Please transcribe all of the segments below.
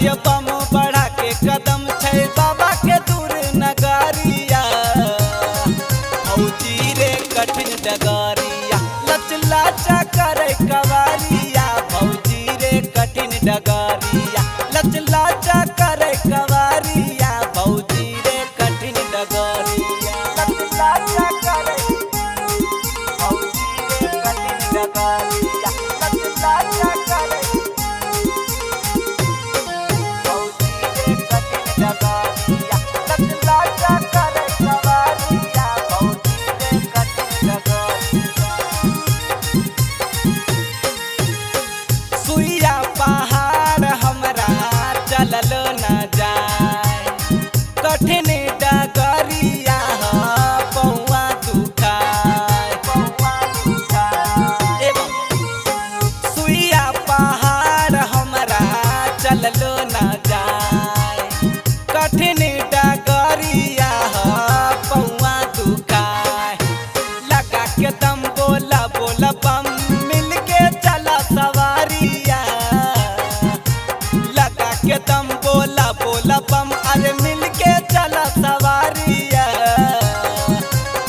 ये बम बढ़ा के कदम छै बाबा के दूर नगरिया। भौजी रे कठिन डगरिया लचला चकर कवरिया। भौजी रे कठिन डगरिया लचला चकर कवरिया। भौजी रे कठिन डगरिया लचला चकर भौजी रे कठिन डगरिया लचला चकर भौजी रे कठिन डगरिया लचला चकर कवरिया। भौजी रे कठिन डगरिया सुइया पहाड़ हमरा चलल न जाए। कठिन डगरिया पौआ दुखाए एवं सुइया पहाड़ हमरा चलल न जाए। कठिन डगरिया पौआ दुखाए। लगा के दम बोला बोला बम मिल के चला सवारिया। लगा के दम बोला बोला बम अरे मिल के चला सवारिया।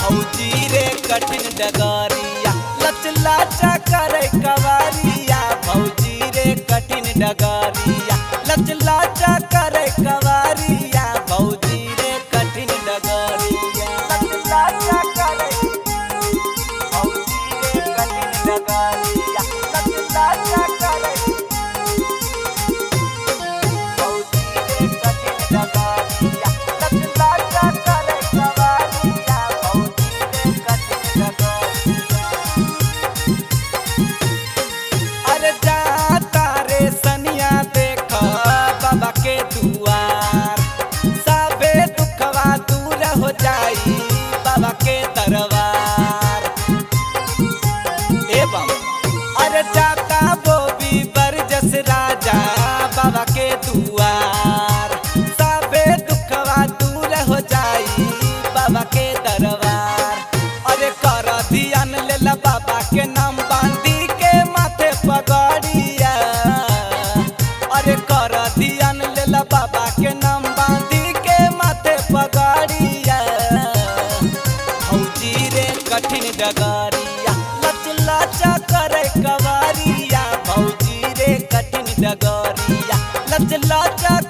भौजी रे कठिन डगरिया लचला चकर कवरिया। भौजी रे कठिन डगरिया लचला चकर कवरिया। भौजी रे कठिन डगरिया लचला चकर भौजी रे कठिन डगरिया लचला चकर भौजी रे कठिन डगरिया लचला चकर कवरिया। भौजी रे कठिन डगरिया अरे जाता रे सनिया देख बाबा के दुआर। सबे दुखवा दूर हो जाई बाबा के दरबार एवं अरे जाता बोबी बरजस राजा बाबा के दुआर। सबे दुखवा दूर हो जाई बाबा के दरबार। अरे कर ध्यान लेला बाबा के नाम बांधी के माथे पगड़िया। अरे कर ध्यान लेला बाबा के नाम बांधी के माथे पगड़िया। भौजी रे कठिन डगरिया लचला चकर कवरिया। भौजी रे कठिन डगरिया लचला चकर